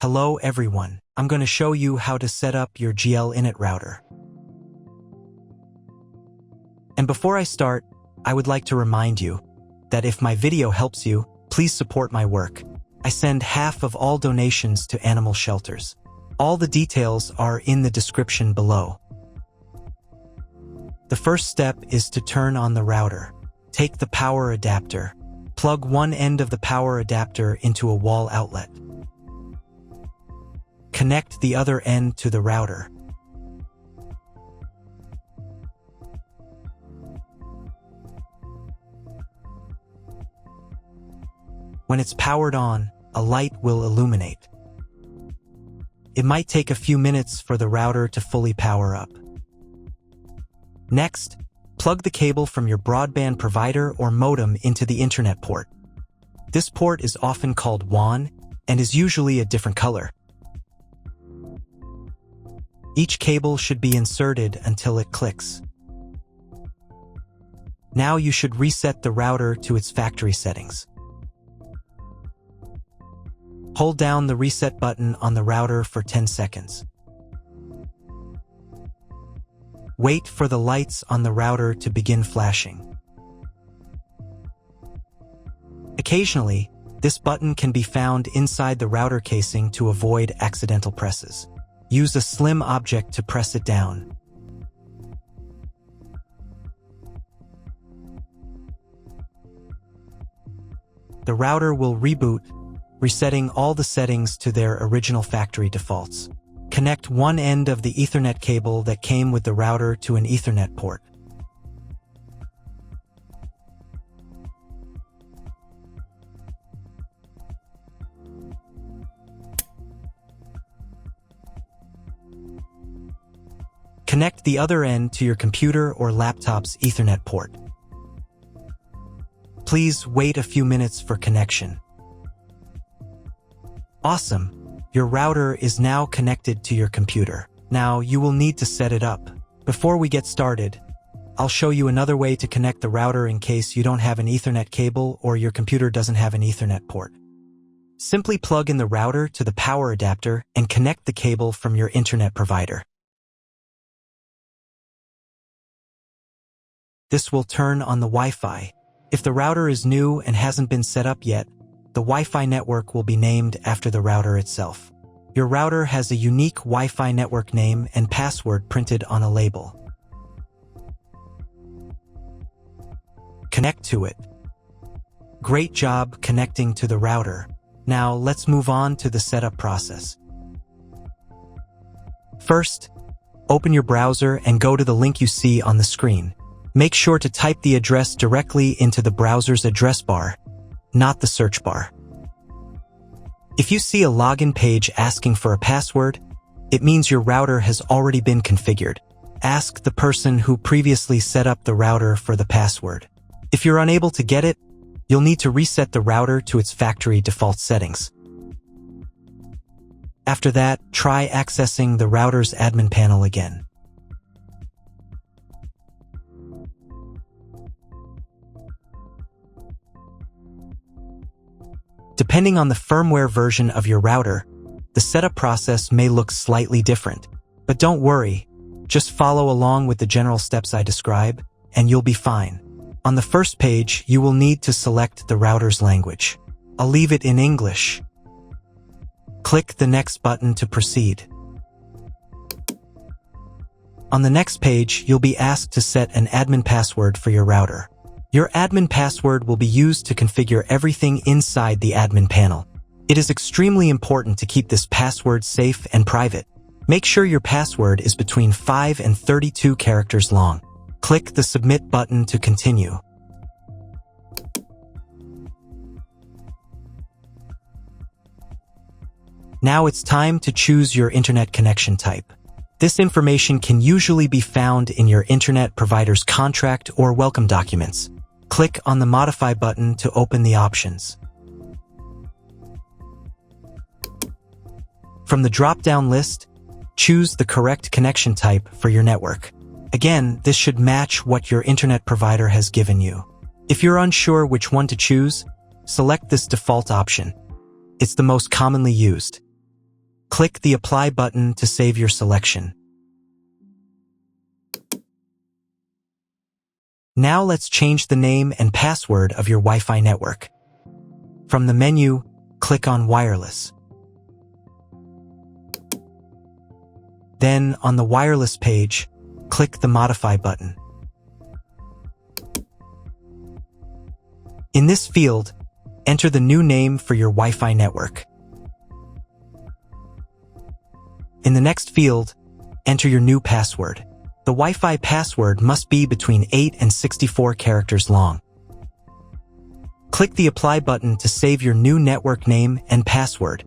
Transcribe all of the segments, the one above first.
Hello everyone, I'm going to show you how to set up your GL.iNet router. And before I start, I would like to remind you that if my video helps you, please support my work. I send half of all donations to animal shelters. All the details are in the description below. The first step is to turn on the router. Take the power adapter. Plug one end of the power adapter into a wall outlet. Connect the other end to the router. When it's powered on, a light will illuminate. It might take a few minutes for the router to fully power up. Next, plug the cable from your broadband provider or modem into the internet port. This port is often called WAN and is usually a different color. Each cable should be inserted until it clicks. Now you should reset the router to its factory settings. Hold down the reset button on the router for 10 seconds. Wait for the lights on the router to begin flashing. Occasionally, this button can be found inside the router casing to avoid accidental presses. Use a slim object to press it down. The router will reboot, resetting all the settings to their original factory defaults. Connect one end of the Ethernet cable that came with the router to an Ethernet port. Connect the other end to your computer or laptop's Ethernet port. Please wait a few minutes for connection. Awesome! Your router is now connected to your computer. Now you will need to set it up. Before we get started, I'll show you another way to connect the router in case you don't have an Ethernet cable or your computer doesn't have an Ethernet port. Simply plug in the router to the power adapter and connect the cable from your internet provider. This will turn on the Wi-Fi. If the router is new and hasn't been set up yet, the Wi-Fi network will be named after the router itself. Your router has a unique Wi-Fi network name and password printed on a label. Connect to it. Great job connecting to the router. Now let's move on to the setup process. First, open your browser and go to the link you see on the screen. Make sure to type the address directly into the browser's address bar, not the search bar. If you see a login page asking for a password, it means your router has already been configured. Ask the person who previously set up the router for the password. If you're unable to get it, you'll need to reset the router to its factory default settings. After that, try accessing the router's admin panel again. Depending on the firmware version of your router, the setup process may look slightly different. But don't worry, just follow along with the general steps I describe, and you'll be fine. On the first page, you will need to select the router's language. I'll leave it in English. Click the next button to proceed. On the next page, you'll be asked to set an admin password for your router. Your admin password will be used to configure everything inside the admin panel. It is extremely important to keep this password safe and private. Make sure your password is between 5 and 32 characters long. Click the Submit button to continue. Now it's time to choose your internet connection type. This information can usually be found in your internet provider's contract or welcome documents. Click on the Modify button to open the options. From the drop-down list, choose the correct connection type for your network. Again, this should match what your internet provider has given you. If you're unsure which one to choose, select this default option. It's the most commonly used. Click the Apply button to save your selection. Now let's change the name and password of your Wi-Fi network. From the menu, click on Wireless. Then, on the wireless page, click the Modify button. In this field, enter the new name for your Wi-Fi network. In the next field, enter your new password. The Wi-Fi password must be between 8 and 64 characters long. Click the Apply button to save your new network name and password.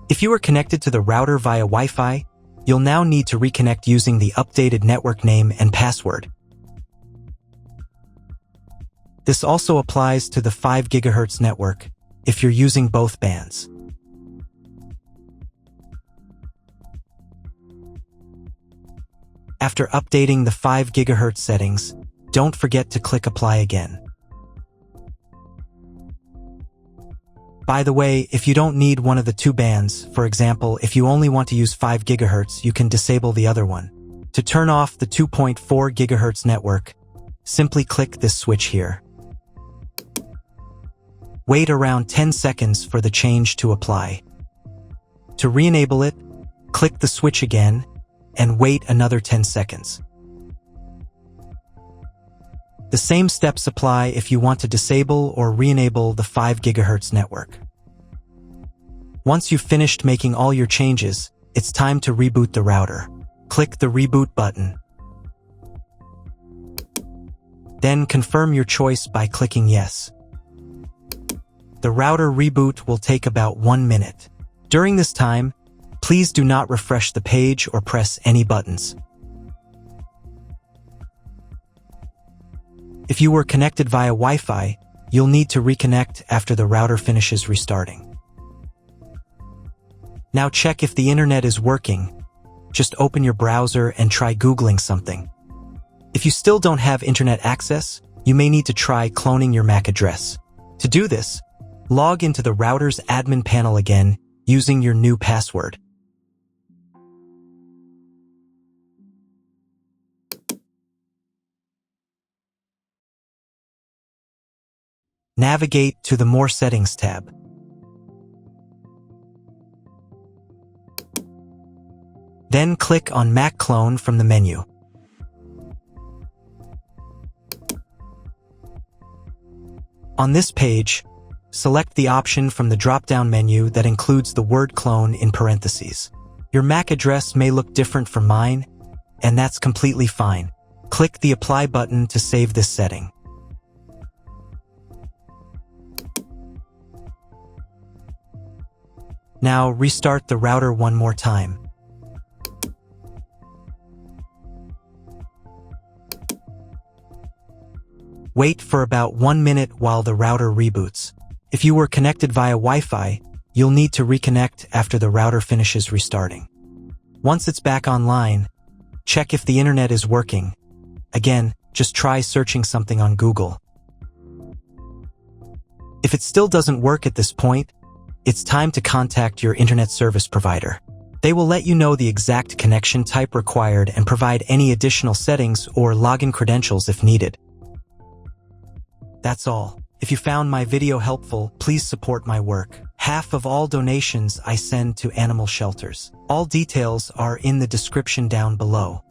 If you are connected to the router via Wi-Fi, you'll now need to reconnect using the updated network name and password. This also applies to the 5 GHz network if you're using both bands. After updating the 5 GHz settings, don't forget to click Apply again. By the way, if you don't need one of the two bands, for example, if you only want to use 5 GHz, you can disable the other one. To turn off the 2.4 GHz network, simply click this switch here. Wait around 10 seconds for the change to apply. To re-enable it, click the switch again and wait another 10 seconds. The same steps apply if you want to disable or re-enable the 5 GHz network. Once you've finished making all your changes, it's time to reboot the router. Click the Reboot button. Then confirm your choice by clicking Yes. The router reboot will take about 1 minute. During this time, please do not refresh the page or press any buttons. If you were connected via Wi-Fi, you'll need to reconnect after the router finishes restarting. Now check if the internet is working. Just open your browser and try Googling something. If you still don't have internet access, you may need to try cloning your MAC address. To do this, log into the router's admin panel again using your new password. Navigate to the More Settings tab. Then click on MAC Clone from the menu. On this page, select the option from the drop-down menu that includes the word clone in parentheses. Your MAC address may look different from mine, and that's completely fine. Click the Apply button to save this setting. Now restart the router one more time. Wait for about 1 minute while the router reboots. If you were connected via Wi-Fi, you'll need to reconnect after the router finishes restarting. Once it's back online, check if the internet is working. Again, just try searching something on Google. If it still doesn't work at this point, it's time to contact your internet service provider. They will let you know the exact connection type required and provide any additional settings or login credentials if needed. That's all. If you found my video helpful, please support my work. Half of all donations I send to animal shelters. All details are in the description down below.